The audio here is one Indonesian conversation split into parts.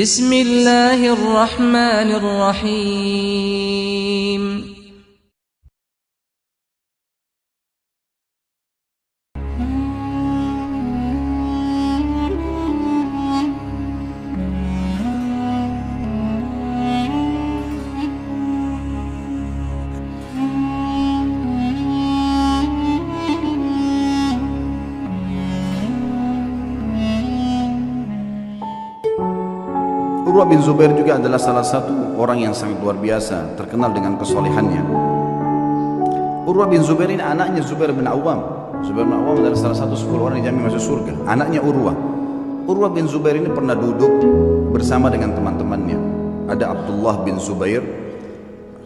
Bismillahirrahmanirrahim. Urwah bin Zubair juga adalah salah satu orang yang sangat luar biasa, terkenal dengan kesolehannya. Urwah bin Zubair ini anaknya Zubair bin Awam. Zubair bin Awam adalah salah satu 10 orang yang dijamin masuk surga. Anaknya Urwah. Urwah bin Zubair ini pernah duduk bersama dengan teman-temannya. Ada Abdullah bin Zubair,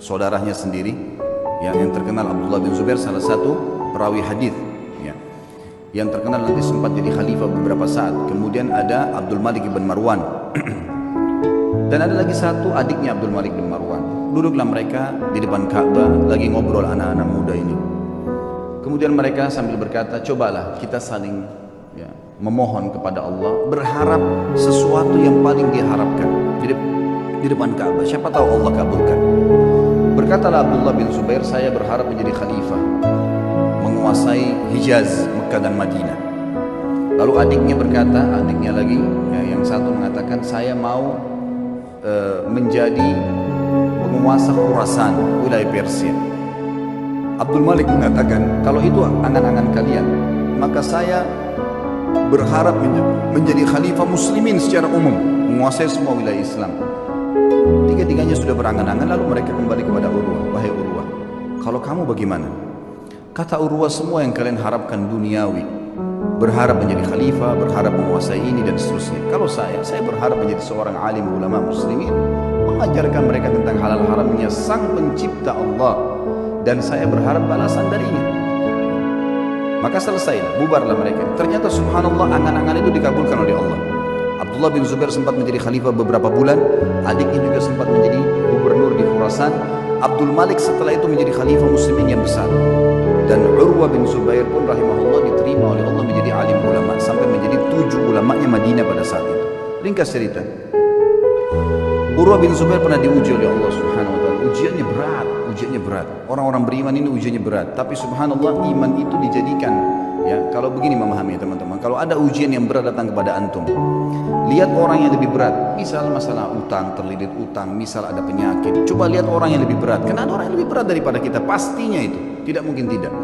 saudaranya sendiri, yang terkenal. Abdullah bin Zubair salah satu perawi hadis, yang terkenal nanti sempat jadi khalifah beberapa saat. Kemudian ada Abdul Malik bin Marwan. Dan ada lagi satu adiknya Abdul Malik bin Marwan. Duduklah mereka di depan Ka'bah lagi ngobrol anak-anak muda ini. Kemudian mereka sambil berkata, cobalah kita saling memohon kepada Allah, berharap sesuatu yang paling diharapkan di depan Ka'bah. Siapa tahu Allah kabulkan. Berkatalah Abdullah bin Zubair, saya berharap menjadi khalifah, menguasai Hijaz, Mekah dan Madinah. Lalu adiknya berkata, adiknya lagi yang satu mengatakan, saya mau menjadi penguasa Khurasan, wilayah Persia. Abdul Malik mengatakan, kalau itu angan-angan kalian, maka saya berharap menjadi khalifah muslimin secara umum, menguasai semua wilayah Islam. Tiga-tiganya sudah berangan-angan. Lalu mereka kembali kepada Urwah. Wahai Urwah, kalau kamu bagaimana? Kata Urwah, semua yang kalian harapkan duniawi, berharap menjadi khalifah, berharap menguasai ini dan seterusnya. Kalau saya berharap menjadi seorang alim ulama muslimin, mengajarkan mereka tentang halal haramnya sang pencipta Allah, dan saya berharap balasan darinya. Maka selesailah, bubarlah mereka. Ternyata subhanallah, angan-angan itu dikabulkan oleh Allah. Abdullah bin Zubair sempat menjadi khalifah beberapa bulan, adiknya juga sempat menjadi gubernur di Khurasan. Abdul Malik setelah itu menjadi khalifah muslimin yang besar. Dan Urwah bin Zubair pun rahimahullah diterima oleh Allah menjadi alim ulama, sampai menjadi 7 ulamanya Madinah pada saat itu. Ringkas cerita, Urwah bin Zubair pernah diuji oleh Allah subhanahu wa ta'ala. Ujiannya berat. Orang-orang beriman ini ujiannya berat. Tapi subhanallah, iman itu dijadikan, kalau begini memahami teman-teman, kalau ada ujian yang berat datang kepada antum, lihat orang yang lebih berat. Misal masalah utang, terlilit utang, misal ada penyakit, coba lihat orang yang lebih berat. Karena ada orang yang lebih berat daripada kita, pastinya itu, tidak mungkin tidak.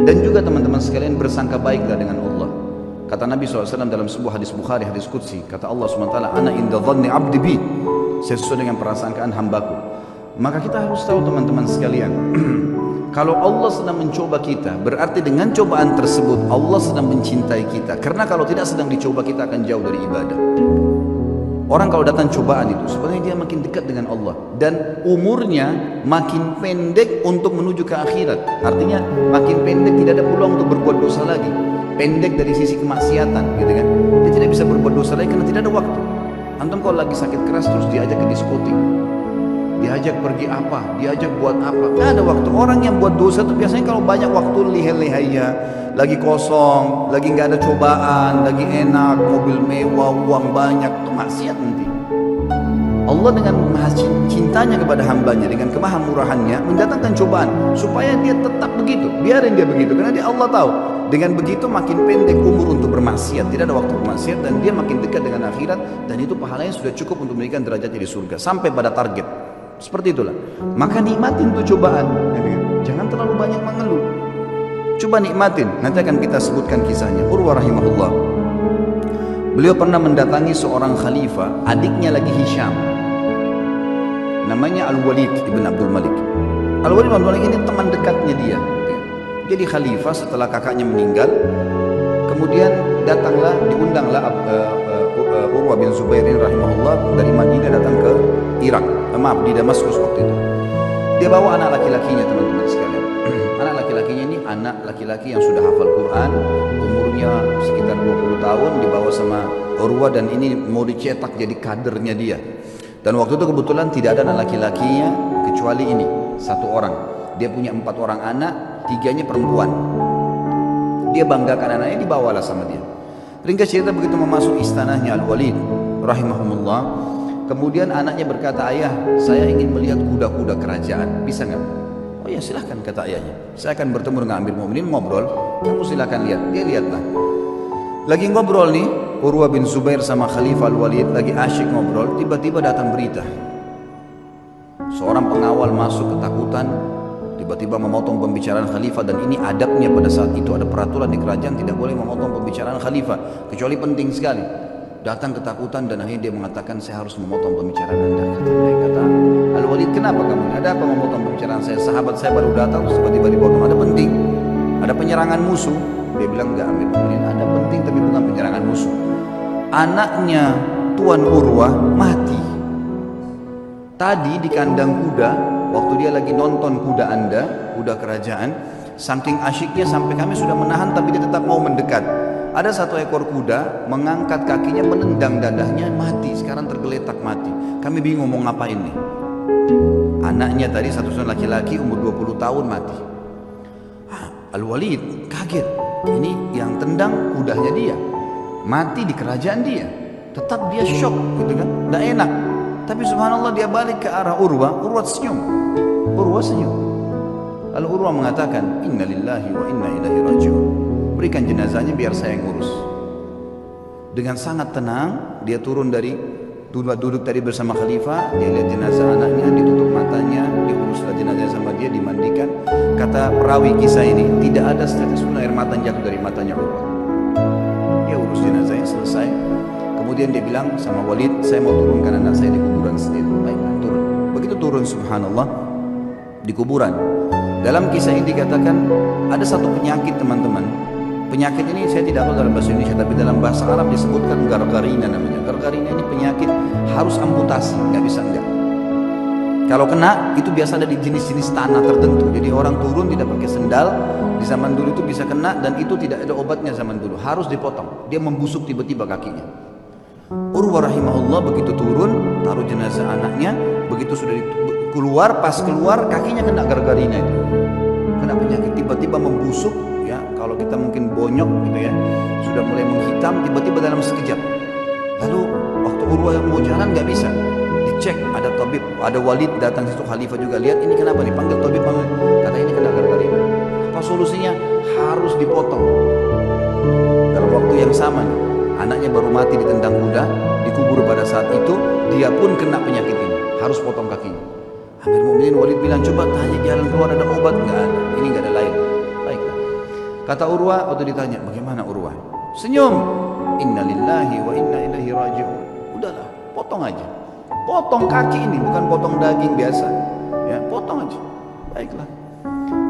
Dan juga teman-teman sekalian, bersangka baiklah dengan Allah. Kata Nabi SAW dalam sebuah hadis Bukhari, hadis Qudsi, kata Allah SWT, ana inda dhanni abdi bi, sesuai dengan perasangkaan hambaku. Maka kita harus tahu teman-teman sekalian, kalau Allah sedang mencoba kita, berarti dengan cobaan tersebut Allah sedang mencintai kita. Karena kalau tidak sedang dicoba, kita akan jauh dari ibadah. Orang kalau datang cobaan itu, sebenarnya dia makin dekat dengan Allah, dan umurnya makin pendek untuk menuju ke akhirat. Artinya makin pendek, tidak ada peluang untuk berbuat dosa lagi. Pendek dari sisi kemaksiatan, gitu kan? Dia tidak bisa berbuat dosa lagi karena tidak ada waktu. Antum kalau lagi sakit keras terus diajak ke diskotik, diajak pergi apa, diajak buat apa, nggak ada waktu. Orang yang buat dosa itu biasanya kalau banyak waktu, lihai-lihainya, lagi kosong, lagi nggak ada cobaan, lagi enak, mobil mewah, uang banyak, itu maksiat nanti. Allah dengan cintanya kepada hambanya, dengan kemahamurahannya mendatangkan cobaan supaya dia tetap begitu, biarin dia begitu, karena dia Allah tahu dengan begitu makin pendek umur untuk bermaksiat, tidak ada waktu bermaksiat, dan dia makin dekat dengan akhirat, dan itu pahalanya sudah cukup untuk memberikan derajatnya di surga sampai pada target. Seperti itulah. Maka nikmatin tuh cobaan, jangan terlalu banyak mengeluh. Coba nikmatin. Nanti akan kita sebutkan kisahnya. Urwah rahimahullah, beliau pernah mendatangi seorang khalifah, adiknya lagi Hisham, namanya Al-Walid ibn Abdul Malik. Al-Walid ibn Abdul Malik ini teman dekatnya dia. Jadi khalifah setelah kakaknya meninggal, kemudian diundanglah Urwah bin Zubair rahimahullah dari Madinah datang ke Irak, di Damaskus waktu itu. Dia bawa anak laki-lakinya, teman-teman sekalian. Anak laki-lakinya ini anak laki-laki yang sudah hafal Quran, umurnya sekitar 20 tahun, dibawa sama Urwah, dan ini mau dicetak jadi kadernya dia. Dan waktu itu kebetulan tidak ada anak laki-lakinya kecuali ini, satu orang. Dia punya 4 orang anak, 3-nya perempuan. Dia banggakan anaknya, dibawalah sama dia. Ringkas cerita, begitu memasuki istanahnya Al-Walid rahimahumullah, Kemudian anaknya berkata, ayah, saya ingin melihat kuda-kuda kerajaan, bisa nggak? Oh ya silahkan, kata ayahnya, saya akan bertemu dengan Amir Mu'minin, ngobrol, kamu silahkan lihat. Dia lihatlah. Lagi ngobrol nih, Urwah bin Zubair sama Khalifah Al-Walid lagi asyik ngobrol, tiba-tiba datang berita. Seorang pengawal masuk ketakutan, tiba-tiba memotong pembicaraan khalifah, dan ini adabnya pada saat itu, ada peraturan di kerajaan tidak boleh memotong pembicaraan khalifah kecuali penting sekali. Datang ketakutan dan akhirnya dia mengatakan, saya harus memotong pembicaraan anda. Kata Al-Walid, kenapa kamu? Ada apa memotong pembicaraan saya? Sahabat saya baru datang terus tiba-tiba dipotong. Ada penting, ada penyerangan musuh. Dia bilang, enggak Amir Mu'minin, ada penting tapi bukan penyerangan musuh. Anaknya Tuan Urwah mati tadi di kandang kuda, waktu dia lagi nonton kuda anda, kuda kerajaan. Saking asyiknya sampai kami sudah menahan tapi dia tetap mau mendekat. Ada satu ekor kuda mengangkat kakinya, menendang dadahnya, mati. Sekarang tergeletak mati. Kami bingung mau ngapain nih. Anaknya tadi satu-satunya laki-laki umur 20 tahun mati. Al-Walid kaget, ini yang tendang kudanya dia, mati di kerajaan dia. Tetap dia shock gitu kan, gak enak. Tapi subhanallah dia balik ke arah Urwah, Urwah senyum. Urwah senyum. Lalu Urwah mengatakan, inna lillahi wa inna ilaihi raji'un. Berikan jenazahnya biar saya yang urus. Dengan sangat tenang dia turun dari duduk tadi bersama khalifah, dia lihat jenazah anaknya, ditutup matanya, diuruslah jenazah sama dia, dimandikan. Kata perawi kisah ini, tidak ada setetes pun air mata jatuh dari matanya Urwah. Dia urus jenazahnya selesai. Kemudian dia bilang sama Walid, saya mau turunkan anak saya di kuburan sendiri. Baiklah, turun. Begitu turun, subhanallah, di kuburan. Dalam kisah ini dikatakan ada satu penyakit, teman-teman. Penyakit ini saya tidak tahu dalam bahasa Indonesia, tapi dalam bahasa Arab disebutkan gargarina namanya. Gargarina ini penyakit harus amputasi, nggak bisa enggak. Kalau kena itu biasa ada di jenis-jenis tanah tertentu. Jadi orang turun tidak pakai sendal di zaman dulu itu bisa kena, dan itu tidak ada obatnya zaman dulu. Harus dipotong. Dia membusuk tiba-tiba kakinya. Urwah rahimahullah begitu turun, taruh jenazah anaknya, begitu sudah keluar, pas keluar kakinya kena gargarina itu. Kena penyakit tiba-tiba membusuk. Ya, kalau kita mungkin bonyok gitu ya, sudah mulai menghitam tiba-tiba dalam sekejap. Lalu waktu Urwah mau jalan nggak bisa, dicek ada tabib, ada Walid datang situ, khalifah juga lihat, ini kenapa, dipanggil tabib, kata ini kena gargarina. Apa solusinya? Harus dipotong. Dalam waktu yang sama nih, anaknya baru mati ditendang kuda, dikubur pada saat itu, dia pun kena penyakit ini, harus potong kakinya. Amir Mu'minin Walid bilang, coba tanya jalan keluar, ada obat? Nggak ada, ini nggak ada lain. Baiklah. Kata Urwah, waktu ditanya, bagaimana Urwah? Senyum. Inna lillahi wa inna ilaihi raji'un. Udahlah, potong aja. Potong kaki ini, bukan potong daging biasa. Ya, potong aja. Baiklah.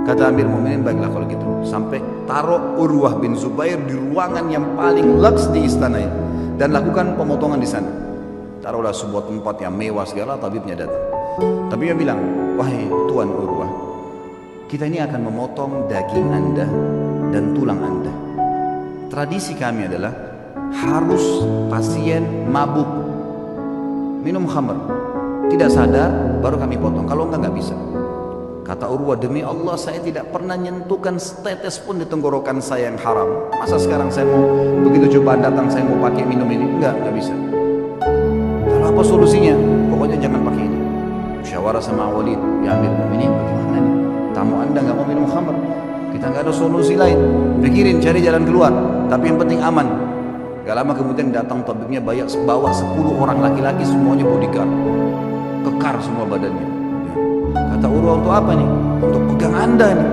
Kata Amir Mu'minin, baiklah kalau gitu. Sampai taruh Urwah bin Zubair di ruangan yang paling luks di istana ini, dan lakukan pemotongan di sana. Taruhlah sebuah tempat yang mewah segala, tabibnya datang. Tapi dia bilang, wahai Tuan Urwah, kita ini akan memotong daging anda dan tulang anda. Tradisi kami adalah harus pasien mabuk, minum khamr, tidak sadar, baru kami potong. Kalau enggak, nggak bisa. Kata Urwah, demi Allah saya tidak pernah nyentuhkan setetes pun di tenggorokan saya yang haram. Masa sekarang saya mau, begitu cobaan datang saya mau pakai minum ini? Enggak bisa. Lalu apa solusinya? Pokoknya jangan pakai ini. Musyawarah sama Walid, ya Amir Mu'minin, bagaimana nih? Tamu anda nggak mau minum khamr, kita nggak ada solusi lain. Pikirin, cari jalan keluar. Tapi yang penting aman. Gak lama kemudian datang tabibnya, bawa 10 orang laki-laki, semuanya bodyguard, kekar semua badannya. Kata Urwah, untuk apa nih? Untuk pegang anda nih.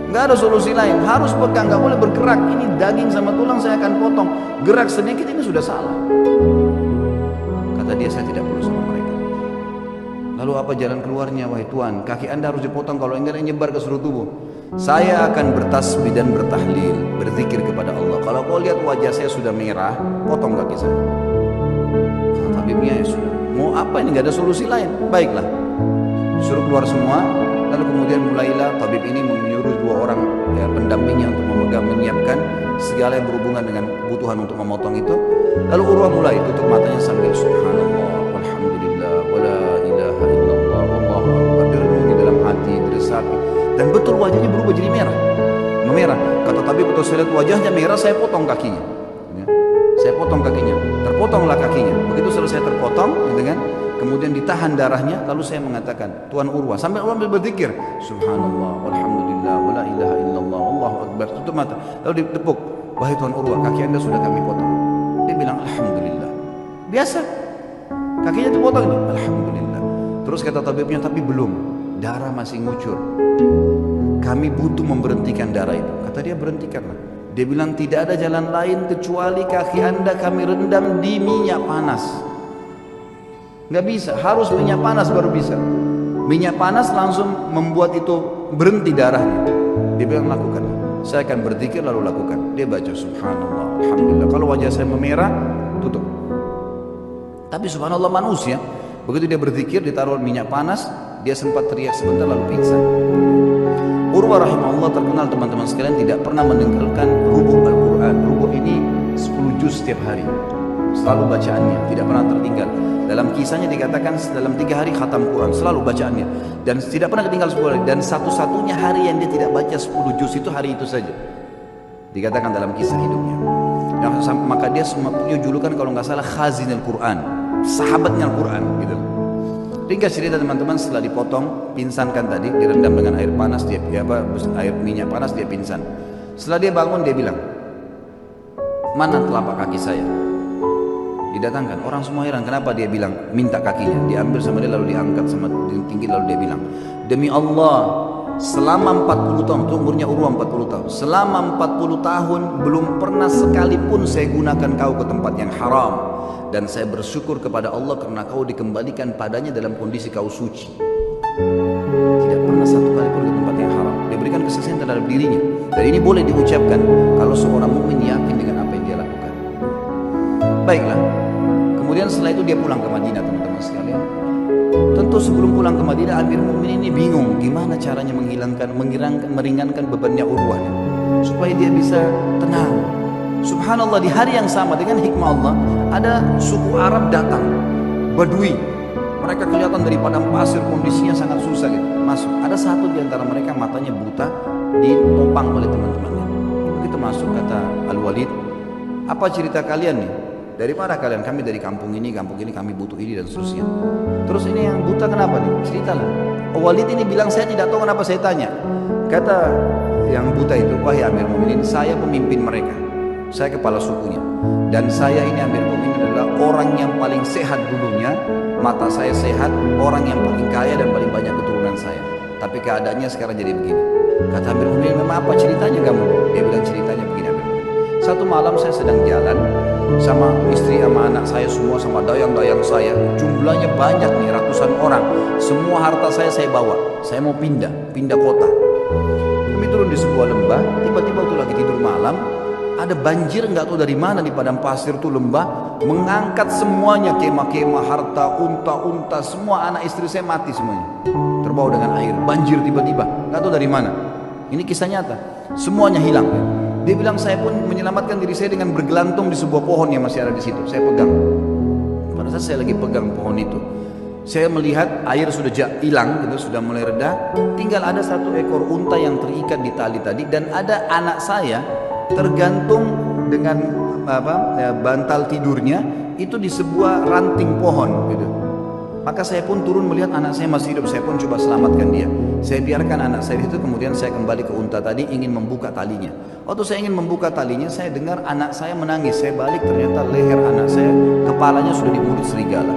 Nggak ada solusi lain, harus pegang, nggak boleh bergerak. Ini daging sama tulang saya akan potong. Gerak sedikit ini sudah salah. Kata dia, saya tidak perlu sama mereka. Lalu apa jalan keluarnya, wahai Tuan? Kaki anda harus dipotong, kalau enggak nyebar ke seluruh tubuh. Saya akan bertasbih dan bertahlil, berzikir kepada Allah. Kalau kau lihat wajah saya sudah merah, potong kaki saya. Kata tabibnya, ya sudah, mau apa ini, nggak ada solusi lain. Baiklah, suruh keluar semua. Lalu kemudian mulailah tabib ini menyuruh 2 orang ya, pendampingnya untuk memegang, menyiapkan segala yang berhubungan dengan kebutuhan untuk memotong itu. Lalu Urwah mulai tutup matanya sambil subhanallah, walhamdulillah, wala ilaha illallah, wallahu akbar, direnungi dalam hati, diresapi. Dan betul wajahnya berubah jadi merah, memerah. Kata tabib, betul saya lihat wajahnya merah, saya potong kakinya. Ya. Saya potong kakinya. potonglah kakinya. Begitu selesai terpotong, gitu kan, kemudian ditahan darahnya, lalu saya mengatakan, Tuan Urwah, sampai Urwah berzikir, Subhanallah, walhamdulillah, wala ilaha illallah, Allahu Akbar, tutup mata, lalu ditepuk, wahai Tuan Urwah, kaki Anda sudah kami potong. Dia bilang, Alhamdulillah. Biasa, kakinya terpotong ini, Alhamdulillah. Terus kata tabibnya, tapi belum, darah masih ngucur. Kami butuh memberhentikan darah itu. Kata dia, berhentikanlah. Dia bilang, tidak ada jalan lain kecuali kaki Anda kami rendam di minyak panas. Nggak bisa, harus minyak panas baru bisa. Minyak panas langsung membuat itu berhenti darahnya. Dia bilang, lakukan. Saya akan berzikir lalu lakukan. Dia baca Subhanallah, Alhamdulillah. Kalau wajah saya memerah, tutup. Tapi subhanallah manusia, begitu dia berzikir, ditaruh minyak panas, dia sempat teriak sebentar lalu pingsan. Urwah rahimahullah terkenal teman-teman sekalian tidak pernah meninggalkan rubuh Al-Quran. Rubuh ini 10 juz setiap hari, selalu bacaannya, tidak pernah tertinggal. Dalam kisahnya dikatakan dalam 3 hari khatam Quran, selalu bacaannya, dan tidak pernah ketinggal 10 hari. Dan satu-satunya hari yang dia tidak baca 10 juz itu hari itu saja, dikatakan dalam kisah hidupnya. Dan maka dia semua punya julukan kalau nggak salah Khazin Al-Quran, sahabatnya Al-Quran gitu. Ringkas cerita teman-teman, setelah dipotong, pinsankan tadi, direndam dengan air panas, air minyak panas, dia pingsan. Setelah dia bangun, dia bilang, mana telapak kaki saya? Didatangkan, orang semua heran, kenapa dia bilang, minta kakinya. Diambil sama dia lalu diangkat sama tinggi, lalu dia bilang, demi Allah, selama 40 tahun, itu umurnya Urwah 40 tahun, selama 40 tahun belum pernah sekalipun saya gunakan kau ke tempat yang haram. Dan saya bersyukur kepada Allah karena kau dikembalikan padanya dalam kondisi kau suci. Tidak pernah satu kali pun ke tempat yang haram. Dia berikan kesaksian terhadap dirinya. Dan ini boleh diucapkan kalau seorang mukmin yakin dengan apa yang dia lakukan. Baiklah. Kemudian setelah itu dia pulang ke Madinah, teman-teman sekalian. Tentu sebelum pulang ke Madinah, Amir Mu'minin ini bingung gimana caranya meringankan bebannya Urwah supaya dia bisa tenang. Subhanallah, di hari yang sama dengan hikmah Allah, ada suku Arab datang, Badui. Mereka kelihatan dari padang pasir, kondisinya sangat susah gitu. Masuk, ada satu di antara mereka matanya buta, ditopang oleh teman-temannya. Begitu masuk, kata Al-Walid, apa cerita kalian nih? Dari mana kalian? Kami dari kampung ini kami butuh ini dan seterusnya. Terus ini yang buta kenapa nih? Ceritalah. Walid ini bilang, saya tidak tahu kenapa saya tanya. Kata yang buta itu, wahai Amir Mu'minin, saya pemimpin mereka. Saya kepala sukunya, dan saya ini Amir Mu'minin adalah orang yang paling sehat dulunya, mata saya sehat, orang yang paling kaya dan paling banyak keturunan saya. Tapi keadaannya sekarang jadi begini. Kata Amir Mu'minin, memang apa ceritanya kamu? Dia bilang, ceritanya begini Amir Mu'minin. Satu malam saya sedang jalan sama istri sama anak saya semua, sama dayang-dayang saya, jumlahnya banyak nih, ratusan orang. Semua harta saya bawa. Saya mau pindah kota. Kami turun di sebuah lembah, tiba-tiba waktu lagi tidur malam, ada banjir nggak tahu dari mana di padang pasir tuh lembah, mengangkat semuanya, kemah-kemah, harta, unta-unta, semua anak istri saya mati semuanya, terbawa dengan air. Banjir tiba-tiba, nggak tahu dari mana. Ini kisah nyata, semuanya hilang. Dia bilang, saya pun menyelamatkan diri saya dengan bergelantung di sebuah pohon yang masih ada di situ. Saya pegang. Pada saat saya lagi pegang pohon itu, saya melihat air sudah hilang, gitu, sudah mulai reda. Tinggal ada satu ekor unta yang terikat di tali tadi, dan ada anak saya tergantung dengan bantal tidurnya itu di sebuah ranting pohon gitu. Maka saya pun turun melihat anak saya masih hidup, saya pun coba selamatkan dia. Saya biarkan anak saya itu, kemudian saya kembali ke unta tadi ingin membuka talinya. Waktu saya ingin membuka talinya, saya dengar anak saya menangis. Saya balik, ternyata leher anak saya, kepalanya sudah di mulut serigala.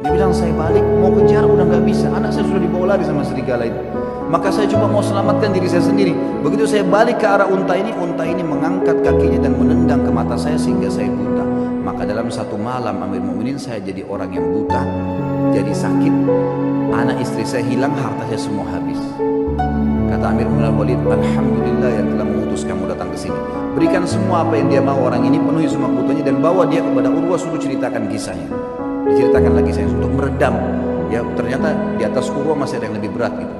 Dia bilang, saya balik mau kejar udah nggak bisa, anak saya sudah dibawa lari sama serigala itu. Maka saya coba mau selamatkan diri saya sendiri. Begitu saya balik ke arah unta ini mengangkat kakinya dan menendang ke mata saya sehingga saya buta. Maka dalam satu malam Amir Mu'minin saya jadi orang yang buta, jadi sakit, anak istri saya hilang, harta saya semua habis. Kata Amir Mu'minin Walid, alhamdulillah yang telah mengutus kamu datang ke sini. Berikan semua apa yang dia mau orang ini, penuhi semua kebutuhannya, dan bawa dia kepada Urwah, suruh ceritakan kisahnya. Diceritakan lagi saya untuk meredam. Ya ternyata di atas Urwah masih ada yang lebih berat gitu.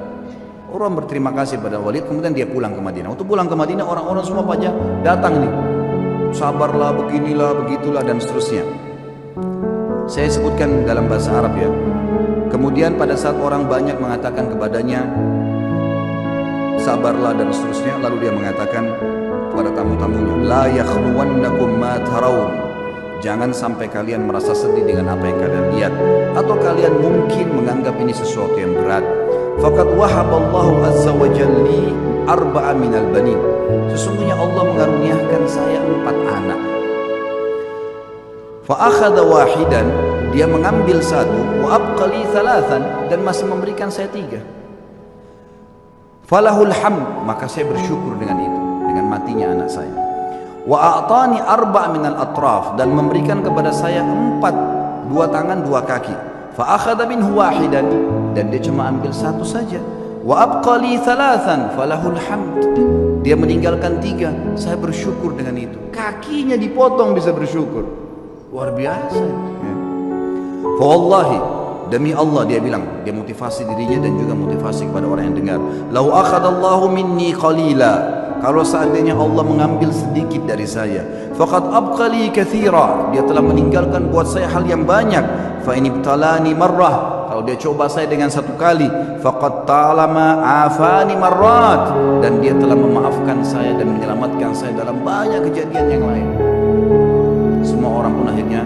Urwah berterima kasih pada Walid, kemudian dia pulang ke Madinah. Waktu pulang ke Madinah, orang-orang semua pada datang nih, sabarlah, beginilah, begitulah, dan seterusnya. Saya sebutkan dalam bahasa Arab ya. Kemudian pada saat orang banyak mengatakan kepadanya, sabarlah dan seterusnya, lalu dia mengatakan kepada tamu-tamunya, la yakhluwannakum ma tarawun, Jangan sampai kalian merasa sedih dengan apa yang kalian lihat, atau kalian mungkin menganggap ini sesuatu yang berat. Faqad wahaballahu azza wa jalli arba'a minal banin. Sesungguhnya Allah mengaruniakan saya 4 anak. Fa akhadha wahidan, dia mengambil 1, wa abqali 3, dan masih memberikan saya 3. Falahul hamd, maka saya bersyukur dengan itu, dengan matinya anak saya. Wa a'tani 4 minal atraf, dan memberikan kepada saya 4, 2 tangan 2 kaki. Fa akhadha minhu wahidan, dan dia cuma ambil 1 saja. Wa abqali 3, falahul hamd, dia meninggalkan 3, saya bersyukur dengan itu. Kakinya dipotong bisa bersyukur, luar biasa ya. Fa wallahi, demi Allah, dia bilang, dia motivasi dirinya dan juga motivasi kepada orang yang dengar. Lau akhadallahu minni qalila, kalau seandainya Allah mengambil sedikit dari saya, faqad abqali katsira, dia telah meninggalkan buat saya hal yang banyak. Fa in ibtalani marrah, kalau dia coba saya dengan 1 kali, faqad talama afani marrat, dan dia telah memaafkan saya dan menyelamatkan saya dalam banyak kejadian yang lain. Semua orang pun akhirnya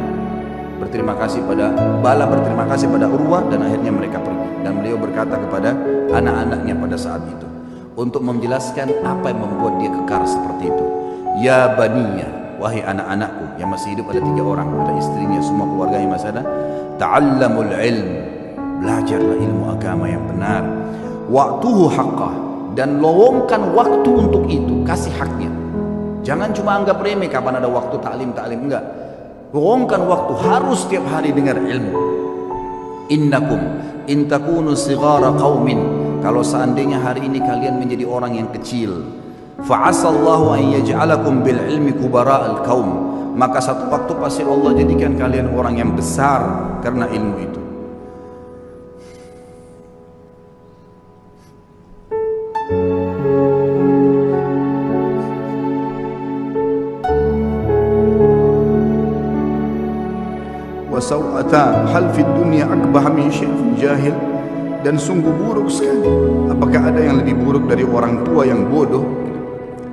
berterima kasih pada Urwah, dan akhirnya mereka pergi. Dan beliau berkata kepada anak-anaknya pada saat itu untuk menjelaskan apa yang membuat dia kekar seperti itu. Ya baniya, wahai anak-anakku, yang masih hidup ada 3 orang, ada istrinya, semua keluarganya masih ada. Ta'allamul ilm, belajarlah ilmu agama yang benar. Waktuhu haqqah, dan lowongkan waktu untuk itu, kasih haknya. Jangan cuma anggap remeh kapan ada waktu taklim, enggak. Lowongkan waktu, harus setiap hari dengar ilmu. Innakum in takunu sighara qaumin, kalau seandainya hari ini kalian menjadi orang yang kecil, fa'asallahu an yaj'alakum bil ilmi kubara'al qaum, maka satu waktu pasti Allah jadikan kalian orang yang besar karena ilmu itu. Wasau'ata hal fid dunya akbah min syai'in jahil, dan sungguh buruk sekali, apakah ada yang lebih buruk dari orang tua yang bodoh,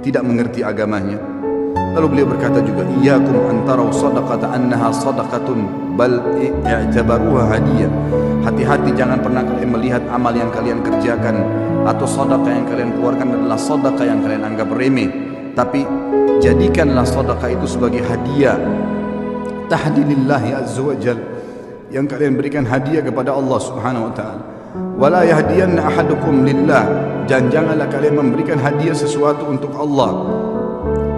tidak mengerti agamanya. Lalu beliau berkata juga, iyyakum antaraw sadaqata annaha sadaqatun bal i'tabaruha hadiyah. Hati-hati, jangan pernah kalian melihat amal yang kalian kerjakan atau sedekah yang kalian keluarkan adalah sedekah yang kalian anggap remeh, tapi jadikanlah sedekah itu sebagai hadiah, tahdilillahi azza wa jal, yang kalian berikan hadiah kepada Allah subhanahu wa ta'ala. Wala yahdiyanna ahadukum lillah, dan janganlah kalian memberikan hadiah sesuatu untuk Allah.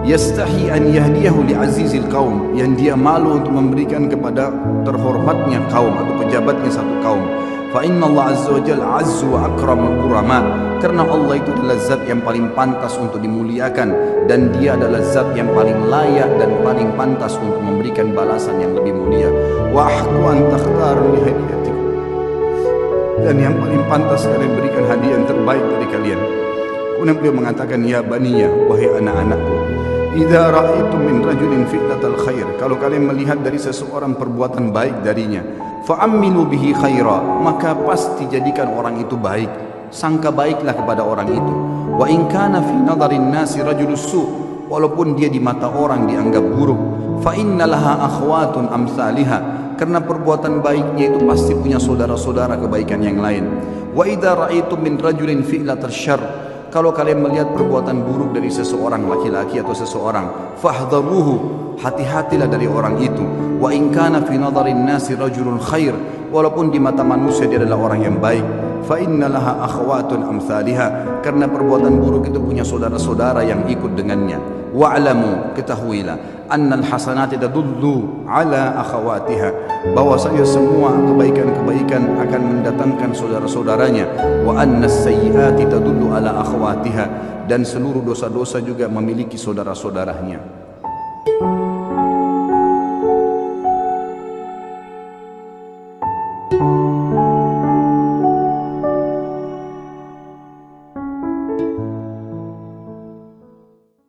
Yastahi an yahdiyahu li azizil qaum, yang dia malu untuk memberikan kepada terhormatnya kaum atau pejabatnya satu kaum. Fa inna Allah azza wa jalla azzu wa akramul kurama, karena Allah itu adalah zat yang paling pantas untuk dimuliakan, dan dia adalah zat yang paling layak dan paling pantas untuk memberikan balasan yang lebih mulia. Wa ahqu an takhtaru li hadiyatikum, dan yang paling pantas kalian berikan hadiah yang terbaik dari kalian. Kemudian beliau mengatakan, ya baniya, wahai anak-anakku, idza ra'aitum min rajulin fi'latal khair, kalau kalian melihat dari seseorang perbuatan baik darinya, fa'ammilu bihi khaira, maka pasti jadikan orang itu baik, sangka baiklah kepada orang itu. Wa in kana fi nadarin nasi rajulus su, walaupun dia di mata orang dianggap buruk, fa innalaha akhwatun amsalihha, karena perbuatan baiknya itu pasti punya saudara-saudara kebaikan yang lain. Wa idza ra'aitum min rajulin fi'latal syarr, kalau kalian melihat perbuatan buruk dari seseorang, laki-laki atau seseorang, fahdharuhu, hati-hatilah dari orang itu. Wa in kana fi nadharin nasi rajulun khair, walaupun di mata manusia dia adalah orang yang baik, fa innalaha akhwatun amsalihha, karena perbuatan buruk itu punya saudara-saudara yang ikut dengannya. Wa'lamu, ketahuilah, annal hasanati tadullu ala akhawatiha, bahwasanya semua kebaikan-kebaikan akan mendatangkan saudara-saudaranya. Wa annas sayyiati tadullu ala akhawatiha, dan seluruh dosa-dosa juga memiliki saudara-saudaranya.